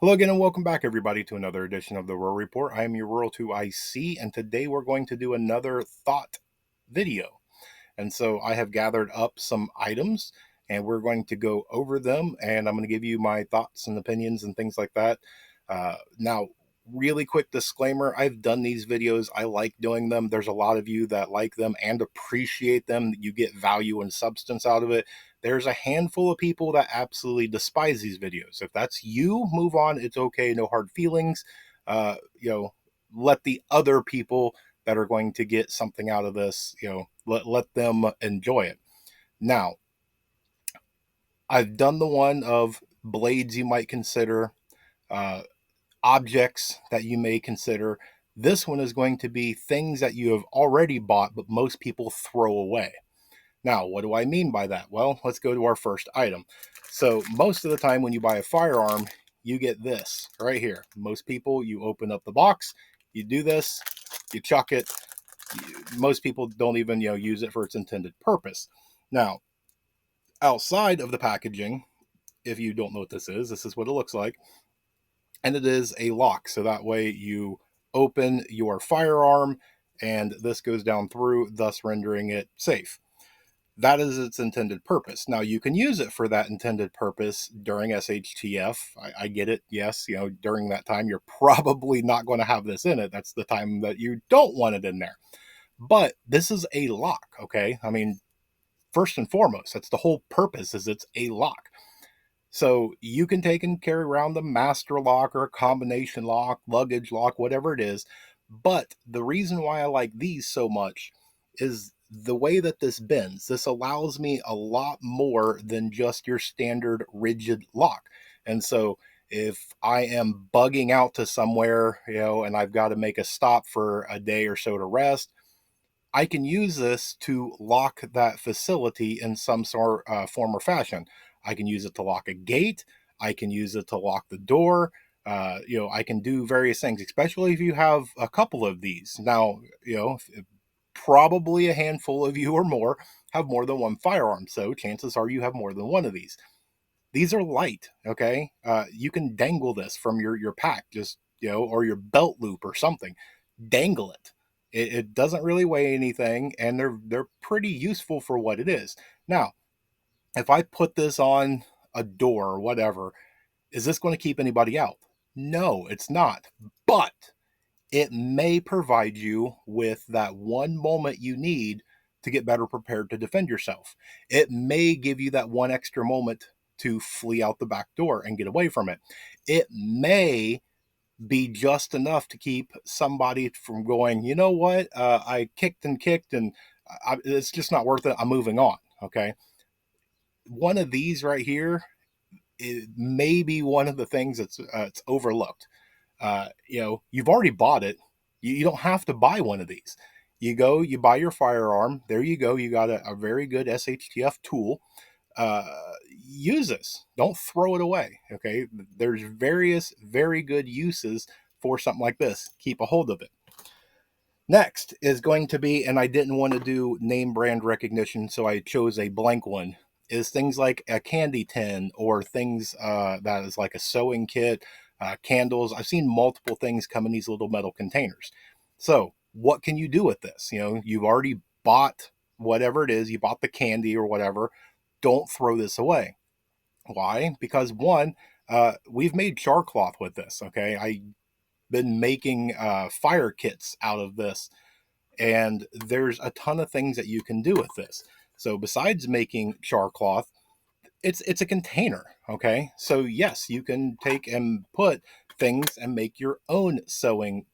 Hello again and welcome back everybody to another edition of the Rural Report. I am your Rural 2IC and today we're going to do another thought video. And so I have gathered up some items and we're going to go over them and I'm going to give you my thoughts and opinions and things like that. Now, really quick disclaimer, I've done these videos. I like doing them. There's a lot of you that like them and appreciate them. You get value and substance out of it. There's a handful of people that absolutely despise these videos. If that's you, move on. It's okay. No hard feelings. Uh, you know, let the other people that are going to get something out of this, let them enjoy it. Now, I've done the one of blades you might consider, uh, objects that you may consider. This one is going to be things that you have already bought, but most people throw away. Now, what do I mean by that? Well, let's go to our first item. So, most of the time when you buy a firearm, you get this right here. Most people, you open up the box, you do this, you chuck it. Most people don't even, use it for its intended purpose. Now, outside of the packaging, if you don't know what this is what it looks like. And it is a lock. So that way you open your firearm and this goes down through, thus rendering it safe. That is its intended purpose. Now, you can use it for that intended purpose during SHTF. I get it. Yes, during that time, you're probably not going to have this in it. That's the time that you don't want it in there. But this is a lock, okay? I mean, first and foremost, that's the whole purpose, is it's a lock. So you can take and carry around the master lock or a combination lock, luggage lock, whatever it is. But the reason why I like these so much is the way that this bends. This allows me a lot more than just your standard rigid lock. And so if I am bugging out to somewhere, and I've got to make a stop for a day or so to rest, I can use this to lock that facility in some sort form or fashion. I can use it to lock a gate. I can use it to lock the door. I can do various things, especially if you have a couple of these. Now, probably a handful of you or more have more than one firearm. So chances are you have more than one of these. These are light, okay? You can dangle this from your pack, just, or your belt loop or something. Dangle it. It doesn't really weigh anything, and they're pretty useful for what it is. Now, if I put this on a door or whatever, is this going to keep anybody out? No, it's not. But it may provide you with that one moment you need to get better prepared to defend yourself. It may give you that one extra moment to flee out the back door and get away from it. It may be just enough to keep somebody from going, you know what, I kicked and kicked and it's just not worth it. I'm moving on. Okay. One of these right here, it may be one of the things that's it's overlooked. You've already bought it. You don't have to buy one of these. You go, you buy your firearm. There you go. You got a very good SHTF tool. uh, Use this. Don't throw it away. Okay. There's various very good uses for something like this. Keep a hold of it. Next is going to be, and I didn't want to do name brand recognition, so I chose a blank one, is things like a candy tin or things that is like a sewing kit, candles. I've seen multiple things come in these little metal containers. So, what can you do with this? You've already bought whatever it is, you bought the candy or whatever. Don't throw this away. Why? Because one, we've made char cloth with this. Okay, I've been making fire kits out of this, and there's a ton of things that you can do with this. So besides making char cloth, it's a container. Okay, so yes, you can take and put things and make your own sewing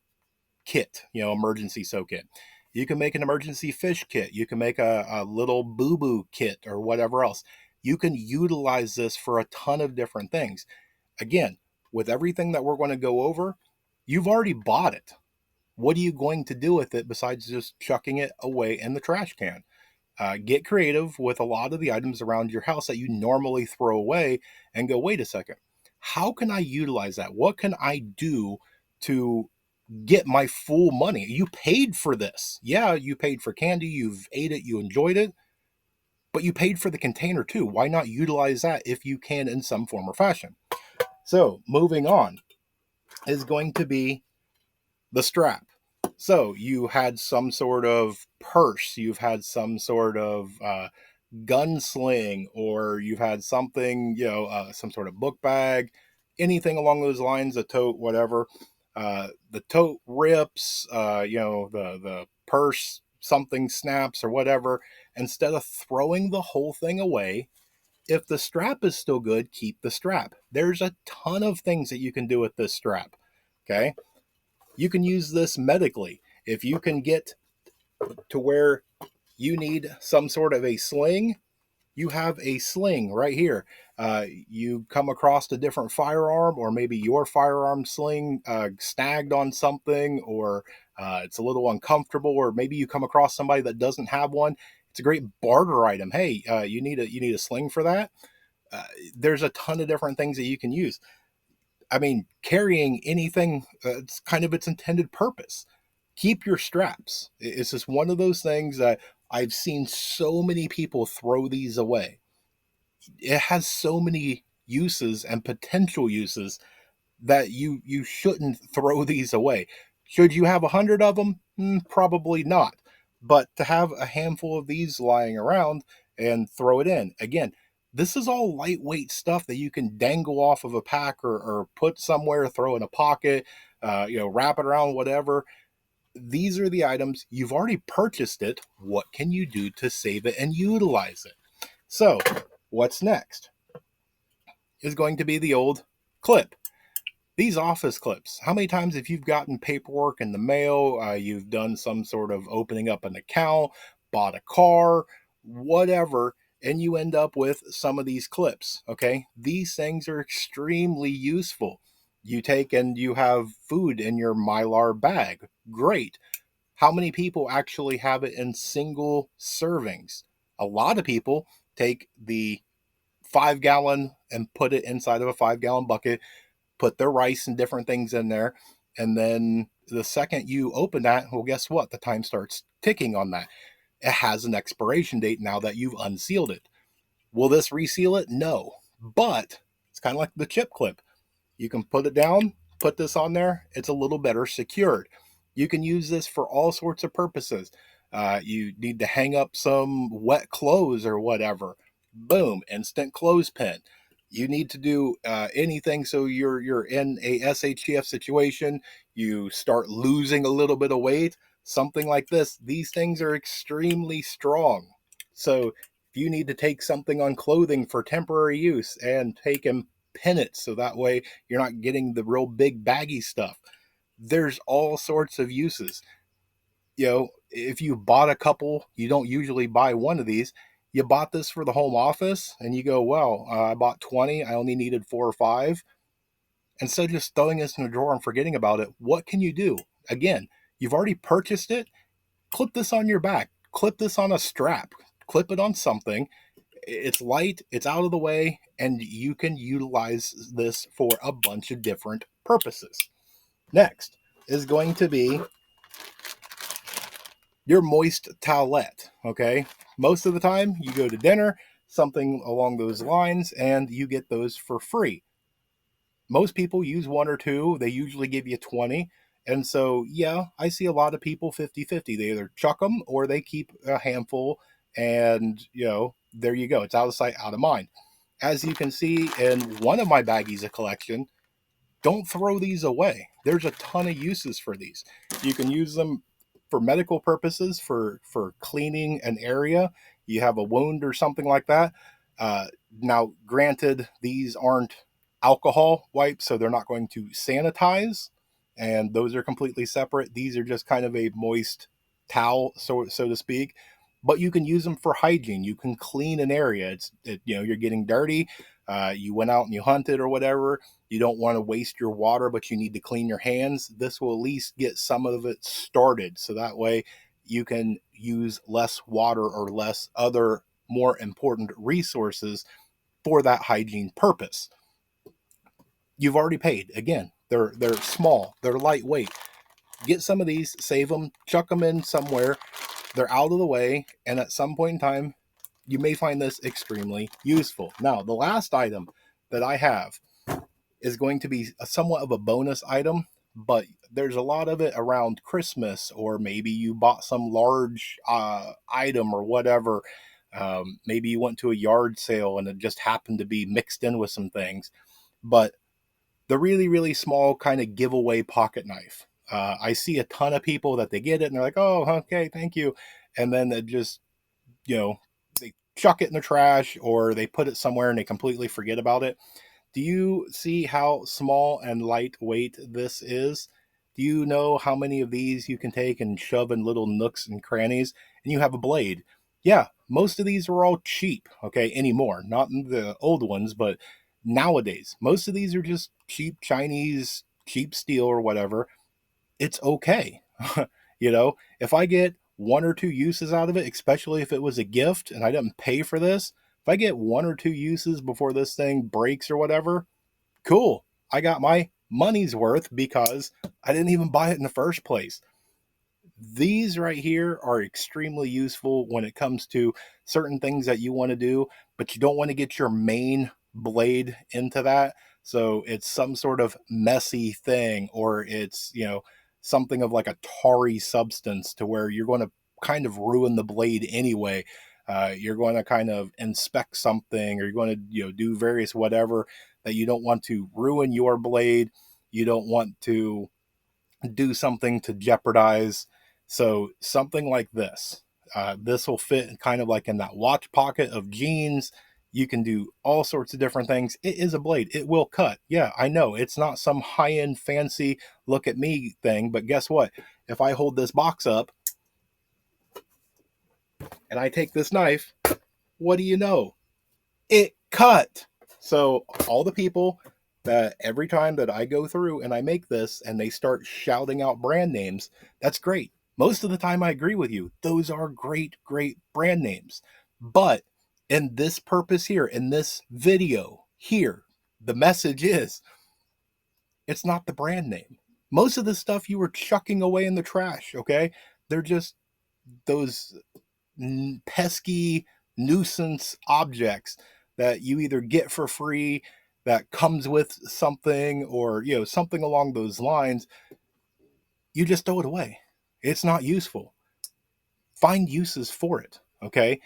kit. Emergency sew kit. You can make an emergency fish kit. You can make a little boo boo kit or whatever else. You can utilize this for a ton of different things. Again, with everything that we're going to go over, you've already bought it. What are you going to do with it besides just chucking it away in the trash can? Get creative with a lot of the items around your house that you normally throw away and go, wait a second, how can I utilize that? What can I do to get my full money? You paid for this. Yeah, you paid for candy, you've ate it, you enjoyed it, but you paid for the container too. Why not utilize that if you can in some form or fashion? So moving on is going to be the strap. So you had some sort of purse, you've had some sort of gunsling, or you've had something, some sort of book bag, anything along those lines, a tote, whatever. The tote rips, the purse, something snaps or whatever. Instead of throwing the whole thing away, if the strap is still good, keep the strap. There's a ton of things that you can do with this strap. Okay. You can use this medically. If you can get to where you need some sort of a sling, you have a sling right here. You come across a different firearm, or maybe your firearm sling snagged on something, or it's a little uncomfortable, or maybe you come across somebody that doesn't have one. It's a great barter item. Hey, you need a sling for that. Uh, there's a ton of different things that you can use. I mean, carrying anything, it's kind of its intended purpose. Keep your straps. It's just one of those things that I've seen so many people throw these away. It has so many uses and potential uses that you shouldn't throw these away. Should you have 100 of them? Probably not. But to have a handful of these lying around and throw it in, again, this is all lightweight stuff that you can dangle off of a pack, or put somewhere, throw in a pocket, wrap it around, whatever. These are the items you've already purchased it. What can you do to save it and utilize it? So, what's next is going to be the old clip. These office clips. How many times have you gotten paperwork in the mail? You've done some sort of opening up an account, bought a car, whatever, and you end up with some of these clips. Okay, these things are extremely useful. You take and you have food in your Mylar bag. Great. How many people actually have it in single servings? A lot of people take the 5 gallon and put it inside of a 5 gallon bucket, put their rice and different things in there. And then the second you open that, well, guess what? The time starts ticking on that. It has an expiration date now that you've unsealed it. Will this reseal it? No. But it's kind of like the chip clip. You can put it down, put this on there. It's a little better secured. You can use this for all sorts of purposes. You need to hang up some wet clothes or whatever. Boom, instant clothespin. You need to do anything, so you're in a SHTF situation. You start losing a little bit of weight, something like this. These things are extremely strong. So if you need to take something on clothing for temporary use and take and pin it, so that way you're not getting the real big baggy stuff. There's all sorts of uses. If you bought a couple, you don't usually buy one of these. You bought this for the home office and you go, well, I bought 20, I only needed 4 or 5. Instead of just throwing this in a drawer and forgetting about it, what can you do? Again, you've already purchased it. Clip this on your back, clip this on a strap, clip it on something. It's light, it's out of the way, and you can utilize this for a bunch of different purposes. Next is going to be your moist towelette. Okay, most of the time you go to dinner, something along those lines, and you get those for free. Most people use one or two. They usually give you 20. And so, yeah, I see a lot of people 50-50. They either chuck them or they keep a handful, and there you go. It's out of sight, out of mind. As you can see in one of my baggies of collection, don't throw these away. There's a ton of uses for these. You can use them for medical purposes, for cleaning an area. You have a wound or something like that. Now, granted, these aren't alcohol wipes, so they're not going to sanitize, and those are completely separate. These are just kind of a moist towel, so to speak. But you can use them for hygiene. You can clean an area. You're getting dirty. You went out and you hunted or whatever. You don't want to waste your water, but you need to clean your hands. This will at least get some of it started, so that way you can use less water or less other more important resources for that hygiene purpose. You've already paid. Again, they're small, they're lightweight. Get some of these, save them, chuck them in somewhere. They're out of the way, and at some point in time, you may find this extremely useful. Now, the last item that I have is going to be somewhat of a bonus item, but there's a lot of it around Christmas, or maybe you bought some large item or whatever. Maybe you went to a yard sale and it just happened to be mixed in with some things. But the really, really small kind of giveaway pocket knife. I see a ton of people that they get it and they're like, oh, okay, thank you. And then it just, they chuck it in the trash or they put it somewhere and they completely forget about it. Do you see how small and lightweight this is? Do you know how many of these you can take and shove in little nooks and crannies and you have a blade? Yeah, most of these are all cheap, okay, anymore. Not the old ones, but nowadays, most of these are just cheap Chinese, cheap steel or whatever. It's okay. If I get one or two uses out of it, especially if it was a gift and I didn't pay for this, if I get one or two uses before this thing breaks or whatever, cool. I got my money's worth because I didn't even buy it in the first place. These right here are extremely useful when it comes to certain things that you want to do, but you don't want to get your main blade into that. So it's some sort of messy thing, or it's, something of like a tarry substance to where you're going to kind of ruin the blade anyway. You're going to kind of inspect something, or you're going to, do various whatever that you don't want to ruin your blade. You don't want to do something to jeopardize. So something like this, this will fit kind of like in that watch pocket of jeans. You can do all sorts of different things. It is a blade. It will cut. Yeah, I know it's not some high-end fancy look at me thing, but guess what? If I hold this box up and I take this knife, what do you know? It cut. So all the people that every time that I go through and I make this and they start shouting out brand names, that's great. Most of the time I agree with you. Those are great, great brand names. But in this purpose here, in this video here, the message is it's not the brand name. Most of the stuff you were chucking away in the trash, okay? They're just those pesky nuisance objects that you either get for free that comes with something, or something along those lines. You just throw it away. It's not useful. Find uses for it. Okay,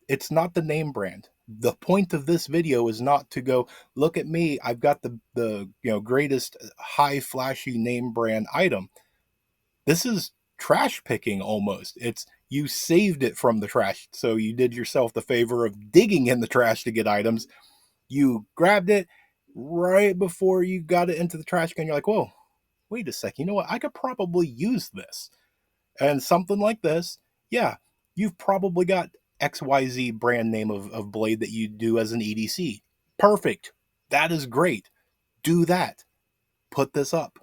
it's not the name brand. The point of this video is not to go, look at me, I've got the greatest high flashy name brand item. This is trash picking almost. It's, you saved it from the trash. So you did yourself the favor of digging in the trash to get items. You grabbed it right before you got it into the trash can. You're like, whoa, wait a sec. You know what? I could probably use this. And something like this, yeah, you've probably got XYZ brand name of blade that you do as an EDC. Perfect. That is great. Do that. Put this up.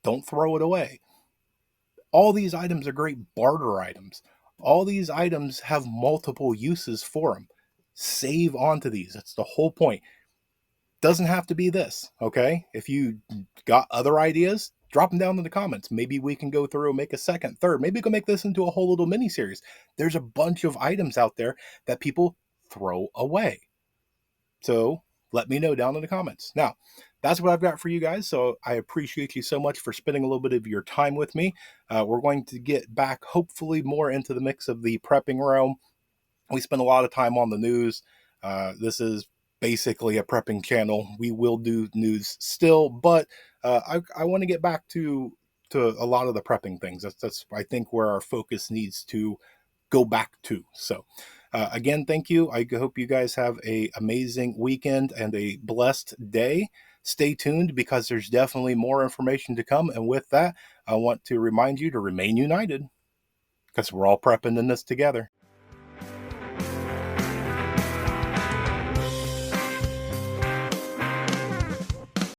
Don't throw it away. All these items are great barter items. All these items have multiple uses for them. Save onto these. That's the whole point. Doesn't have to be this, okay? If you got other ideas, drop them down in the comments. Maybe we can go through and make a second, third. Maybe we can make this into a whole little mini series. There's a bunch of items out there that people throw away. So let me know down in the comments. Now, that's what I've got for you guys. So I appreciate you so much for spending a little bit of your time with me. We're going to get back, hopefully, more into the mix of the prepping realm. We spend a lot of time on the news. This is basically a prepping channel. We will do news still, but I want to get back to a lot of the prepping things. That's I think where our focus needs to go back to. So again, thank you. I hope you guys have a amazing weekend and a blessed day. Stay tuned because there's definitely more information to come. And with that, I want to remind you to remain united because we're all prepping in this together.